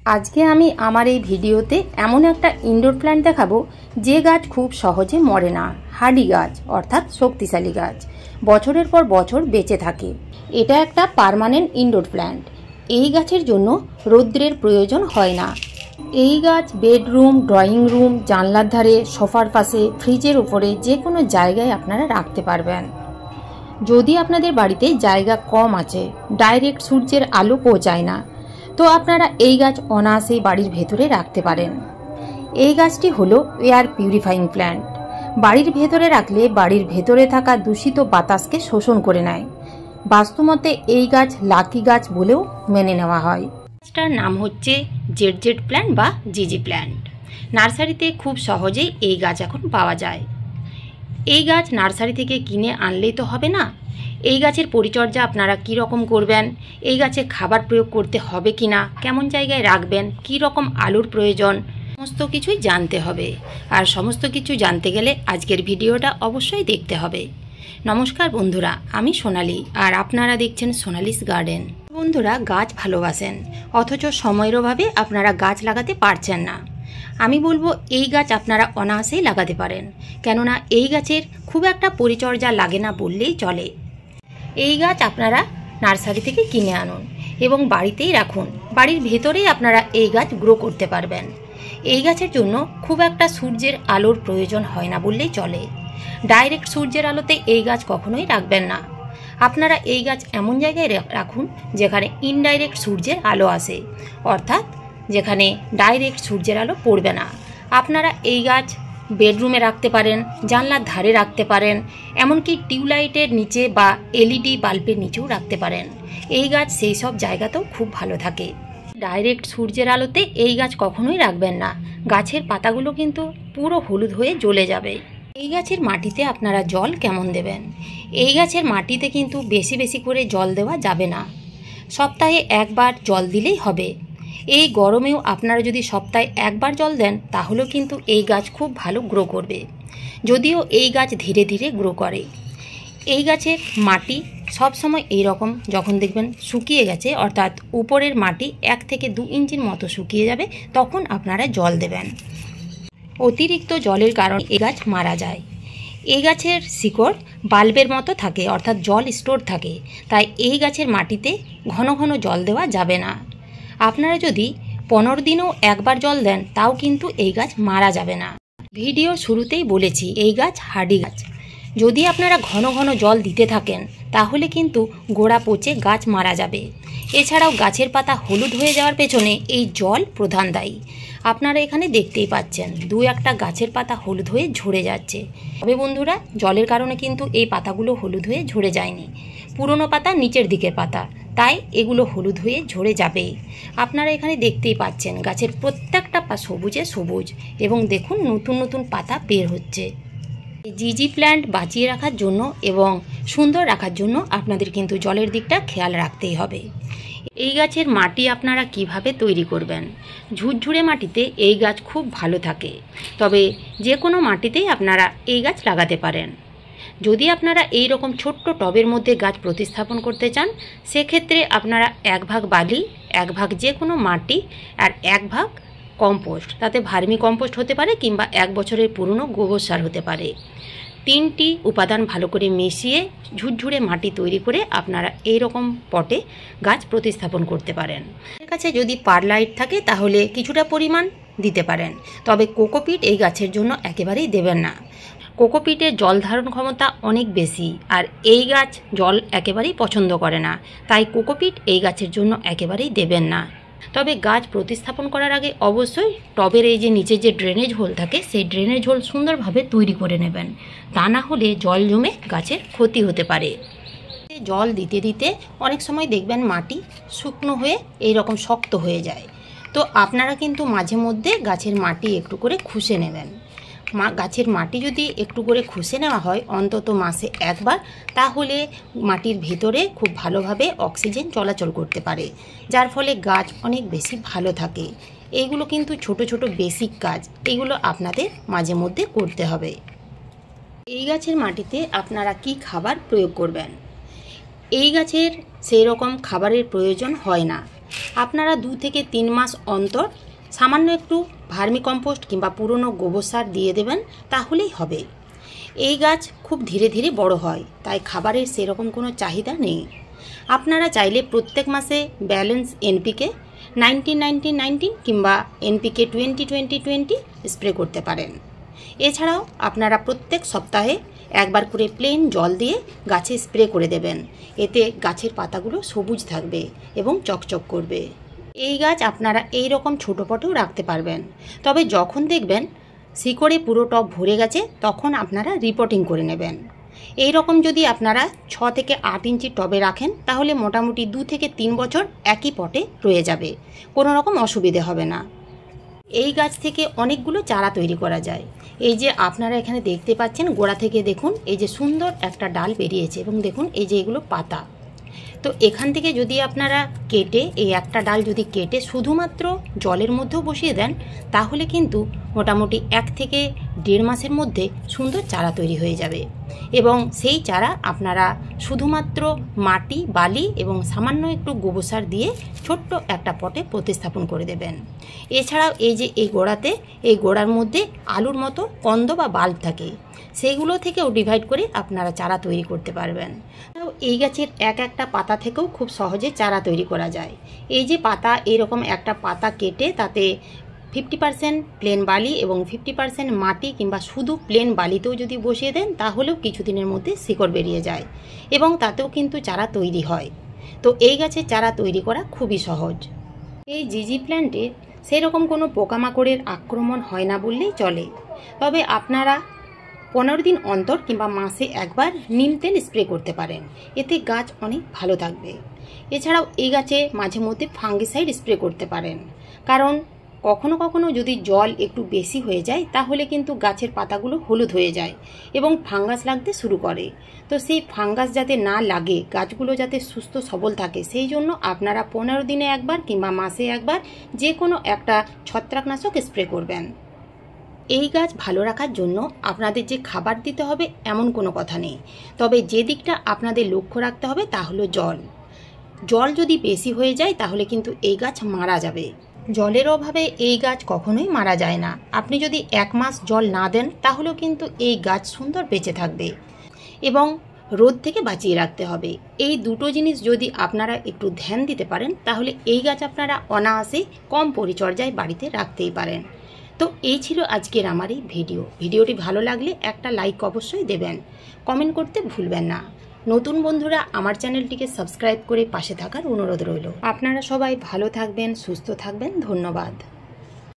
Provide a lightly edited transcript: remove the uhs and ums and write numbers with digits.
আজকে আমি আমার এই ভিডিওতে এমন একটা ইনডোর প্ল্যান্ট দেখাবো যে গাছ খুব সহজে মরে না, হার্ডি গাছ অর্থাৎ শক্তিশালী গাছ, বছরের পর বছর বেঁচে থাকে। এটা একটা পার্মানেন্ট ইনডোর প্ল্যান্ট। এই গাছের জন্য রৌদ্রের প্রয়োজন হয় না। এই গাছ বেডরুম, ড্রয়িং রুম, জানলার ধারে, সোফার পাশে, ফ্রিজের উপরে যে কোনো জায়গায় আপনারা রাখতে পারবেন। যদি আপনাদের বাড়িতে জায়গা কম আছে, ডাইরেক্ট সূর্যের আলো পৌঁছায় না, তো আপনারা এই গাছ অনায়াসেই বাড়ির ভেতরে রাখতে পারেন। এই গাছটি হলো এয়ার পিউরিফাইং প্ল্যান্ট। বাড়ির ভেতরে রাখলে বাড়ির ভেতরে থাকা দূষিত বাতাসকে শোষণ করে নেয়। বাস্তুমতে এই গাছ লাকি গাছ বলেও মেনে নেওয়া হয়। গাছটার নাম হচ্ছে জেড প্ল্যান্ট বা জিজি প্ল্যান্ট। নার্সারিতে খুব সহজেই এই গাছ এখন পাওয়া যায়। এই গাছ নার্সারি থেকে কিনে আনলেই তো হবে না। এই গাছের পরিচর্যা আপনারা কি রকম করবেন, এই গাছে খাবার প্রয়োগ করতে হবে কিনা, কেমন জায়গায় রাখবেন, কি রকম আলোর প্রয়োজন, সমস্ত কিছুই জানতে হবে। আর সমস্ত কিছু জানতে গেলে আজকের ভিডিওটা অবশ্যই দেখতে হবে। নমস্কার বন্ধুরা, আমি সোনালি আর আপনারা দেখছেন সোনালিস গার্ডেন। বন্ধুরা, গাছ ভালোবাসেন অথচ সময়ের অভাবে আপনারা গাছ লাগাতে পারছেন না। আমি বলবো এই গাছ আপনারা অনায়াসেই লাগাতে পারেন, কেননা এই গাছের খুব একটা পরিচর্যা লাগে না বললেই চলে। এই গাছ আপনারা নার্সারি থেকে কিনে আনুন এবং বাড়িতেই রাখুন। বাড়ির ভেতরেই আপনারা এই গাছ গ্রো করতে পারবেন। এই গাছের জন্য খুব একটা সূর্যের আলোর প্রয়োজন হয় না বললেই চলে। ডাইরেক্ট সূর্যের আলোতে এই গাছ কখনোই রাখবেন না। আপনারা এই গাছ এমন জায়গায় রাখুন যেখানে ইনডাইরেক্ট সূর্যের আলো আসে, অর্থাৎ যেখানে ডাইরেক্ট সূর্যের আলো পড়বে না। আপনারা এই গাছ বেডরুমে রাখতে পারেন, জানলার ধারে রাখতে পারেন, এমনকি টিউবলাইটের নিচে বা এলইডি বাল্বের নিচেও রাখতে পারেন। এই গাছ সেই সব জায়গাতেও খুব ভালো থাকে। ডাইরেক্ট সূর্যের আলোতে এই গাছ কখনোই রাখবেন না, গাছের পাতাগুলো কিন্তু পুরো হলুদ হয়ে জ্বলে যাবে। এই গাছের মাটিতে আপনারা জল কেমন দেবেন? এই গাছের মাটিতে কিন্তু বেশি বেশি করে জল দেওয়া যাবে না, সপ্তাহে একবার জল দিলেই হবে। এই গরমেও আপনারা যদি সপ্তাহে একবার জল দেন তাহলেও কিন্তু এই গাছ খুব ভালো গ্রো করবে, যদিও এই গাছ ধীরে ধীরে গ্রো করে। এই গাছের মাটি সবসময় এই রকম, যখন দেখবেন শুকিয়ে গেছে অর্থাৎ উপরের মাটি 1 থেকে 2 ইঞ্চির মতো শুকিয়ে যাবে, তখন আপনারা জল দেবেন। অতিরিক্ত জলের কারণে এই গাছ মারা যায়। এই গাছের শিকড় বাল্বের মতো থাকে, অর্থাৎ জল স্টোর থাকে, তাই এই গাছের মাটিতে ঘন ঘন জল দেওয়া যাবে না। আপনারা যদি 15 দিনেও একবার জল দেন তাও কিন্তু এই গাছ মারা যাবে না। ভিডিওর শুরুতেই বলেছি এই গাছ হার্ডি গাছ। যদি আপনারা ঘন ঘন জল দিতে থাকেন তাহলে কিন্তু গোড়া পচে গাছ মারা যাবে। এছাড়াও গাছের পাতা হলুদ হয়ে যাওয়ার পেছনে এই জল প্রধান দায়ী। আপনারা এখানে দেখতেই পাচ্ছেন 2-1টা গাছের পাতা হলুদ হয়ে ঝরে যাচ্ছে। তবে বন্ধুরা, জলের কারণে কিন্তু এই পাতাগুলো হলুদ হয়ে ঝরে যায়নি, পুরনো পাতা নিচের দিকের পাতা, তাই এগুলো হলুদ হয়ে ঝরে যাবে। আপনারা এখানে দেখতেই পাচ্ছেন গাছের প্রত্যেকটা সবুজে সবুজ, এবং দেখুন নতুন নতুন পাতা বের হচ্ছে। জিজি প্ল্যান্ট বাঁচিয়ে রাখার জন্য এবং সুন্দর রাখার জন্য আপনাদের কিন্তু জলের দিকটা খেয়াল রাখতেই হবে। এই গাছের মাটি আপনারা কিভাবে তৈরি করবেন? ঝুরঝুরে মাটিতে এই গাছ খুব ভালো থাকে, তবে যে কোনো মাটিতেই আপনারা এই গাছ লাগাতে পারেন। যদি আপনারা এই রকম ছোট্ট টবের মধ্যে গাছ প্রতিস্থাপন করতে চান, সেক্ষেত্রে আপনারা 1 ভাগ বালি, 1 ভাগ যে কোনো মাটি আর 1 ভাগ কম্পোস্ট, তাতে ভার্মি কম্পোস্ট হতে পারে কিংবা 1 বছরের পুরনো গোবর সার হতে পারে, 3টি উপাদান ভালো করে মিশিয়ে ঝুরঝুরে মাটি তৈরি করে আপনারা এই রকম পটে গাছ প্রতিস্থাপন করতে পারেন। এর কাছে যদি পারলাইট থাকে তাহলে কিছুটা পরিমাণ দিতে পারেন, তবে কোকোপিট এই গাছের জন্য একেবারেই দেবেন না। কোকোপিটের জল ধারণ ক্ষমতা অনেক বেশি, আর এই গাছ জল একেবারেই পছন্দ করে না, তাই কোকোপিট এই গাছের জন্য একেবারেই দেবেন না। তবে গাছ প্রতিস্থাপন করার আগে অবশ্যই টবের এই যে নিচে যে ড্রেনেজ হোল থাকে, সেই ড্রেনেজ হোল সুন্দরভাবে তৈরি করে নেবেন, তা না হলে জল জমে গাছের ক্ষতি হতে পারে। জল দিতে দিতে অনেক সময় দেখবেন মাটি শুকনো হয়ে এই রকম শক্ত হয়ে যায়, তো আপনারা কিন্তু মাঝে মধ্যে গাছের মাটি একটু করে খুশে নেবেন। গাছের মাটি যদি একটু করে খুশে নেওয়া হয় অন্তত মাসে একবার, তাহলে মাটির ভিতরে খুব ভালোভাবে অক্সিজেন চলাচল করতে পারে, যার ফলে গাছ অনেক বেশি ভালো থাকে। এইগুলো কিন্তু ছোট ছোট বেসিক কাজ, এইগুলো আপনাদের মাঝে মধ্যে করতে হবে। এই গাছের মাটিতে আপনারা কি খাবার প্রয়োগ করবেন? এই গাছের সেই রকম খাবারের প্রয়োজন হয় না, আপনারা 2 থেকে 3 মাস অন্তর সামান্য একটু ভার্মি কম্পোস্ট কিংবা পুরনো গোবর সার দিয়ে দেবেন, তাহলেই হবে। এই গাছ খুব ধীরে ধীরে বড় হয়, তাই খাবারের সেরকম কোনো চাহিদা নেই। আপনারা চাইলে প্রত্যেক মাসে ব্যালেন্স এনপিকে 19-19-19 কিংবা এনপিকে 20-20-20 স্প্রে করতে পারেন। এছাড়াও আপনারা প্রত্যেক সপ্তাহে একবার করে প্লেন জল দিয়ে গাছে স্প্রে করে দেবেন। এতে গাছের পাতাগুলো সবুজ থাকবে এবং চকচক করবে। এই গাছ আপনারা এই রকম ছোটো পটেও রাখতে পারবেন, তবে যখন দেখবেন শিকড়ে পুরো টব ভরে গেছে তখন আপনারা রিপোর্টিং করে নেবেন। এই রকম যদি আপনারা 6 থেকে 8 ইঞ্চি টবে রাখেন তাহলে মোটামুটি 2 থেকে 3 বছর একই পটে রয়ে যাবে, কোনো রকম অসুবিধে হবে না। এই গাছ থেকে অনেকগুলো চারা তৈরি করা যায়। এই যে আপনারা এখানে দেখতে পাচ্ছেন, গোড়া থেকে দেখুন এই যে সুন্দর একটা ডাল বেরিয়েছে এবং দেখুন এই যে এগুলো পাতা। তো এখান থেকে যদি আপনারা কেটে এই একটা ডাল যদি কেটে শুধুমাত্র জলের মধ্যেও বসিয়ে দেন তাহলে কিন্তু মোটামুটি 1 থেকে 1.5 মাসের মধ্যে সুন্দর চারা তৈরি হয়ে যাবে। এবং সেই চারা আপনারা শুধুমাত্র মাটি, বালি এবং সামান্য একটু গোবর সার দিয়ে ছোট্ট একটা পটে প্রতিস্থাপন করে দেবেন। এছাড়াও এই যে এই গোড়াতে, এই গোড়ার মধ্যে আলুর মতো কন্দ বা বাল্ব থাকে, সেইগুলো থেকেও ডিভাইড করে আপনারা চারা তৈরি করতে পারবেন। এই গাছের একটা পাতা থেকেও খুব সহজে চারা তৈরি করা যায়। এই যে পাতা, এরকম একটা পাতা কেটে তাতে 50% প্লেন বালি এবং 50% মাটি কিংবা শুধু প্লেন বালিতেও যদি বসিয়ে দেন তাহলেও কিছুদিনের মধ্যে শিকড় বেরিয়ে যায় এবং তাতেও কিন্তু চারা তৈরি হয়। তো এই গাছের চারা তৈরি করা খুবই সহজ। এই জিজি প্ল্যান্টে সেরকম কোনো পোকামাকড়ের আক্রমণ হয় না বললেই চলে, তবে আপনারা 15 দিন অন্তর কিংবা মাসে একবার নিম তেল স্প্রে করতে পারেন, এতে গাছ অনেক ভালো থাকবে। এছাড়াও এই গাছে মাঝে মধ্যে ফাঙ্গিসাইড স্প্রে করতে পারেন, কারণ কখনো কখনো যদি জল একটু বেশি হয়ে যায় তাহলে কিন্তু গাছের পাতাগুলো হলুদ হয়ে যায় এবং ফাঙ্গাস লাগতে শুরু করে। তো সেই ফাঙ্গাস যাতে না লাগে, গাছগুলো যাতে সুস্থ সবল থাকে, সেই জন্য আপনারা 15 দিনে একবার কিংবা মাসে একবার যে কোনো একটা ছত্রাকনাশক স্প্রে করবেন। এই গাছ ভালো রাখার জন্য আপনাদের যে খাবার দিতে হবে এমন কোনো কথা নেই, তবে যে দিকটা আপনাদের লক্ষ্য রাখতে হবে তা হলো জল। জল যদি বেশি হয়ে যায় তাহলে কিন্তু এই গাছ মারা যাবে। জলের অভাবে এই গাছ কখনোই মারা যায় না। আপনি যদি 1 মাস জল না দেন তাহলেও কিন্তু এই গাছ সুন্দর বেঁচে থাকবে। এবং রোদ থেকে বাঁচিয়ে রাখতে হবে। এই দুটো জিনিস যদি আপনারা একটু ধ্যান দিতে পারেন তাহলে এই গাছ আপনারা অনায়াসে কম পরিচর্যায় বাড়িতে রাখতেই পারেন। তো এই ছিল আজকের আমার এই ভিডিওটি ভালো লাগলে একটা লাইক অবশ্যই দেবেন, কমেন্ট করতে ভুলবেন না। নতুন বন্ধুরা আমার চ্যানেলটিকে সাবস্ক্রাইব করে পাশে থাকার অনুরোধ রইল। আপনারা সবাই ভালো থাকবেন, সুস্থ থাকবেন। ধন্যবাদ।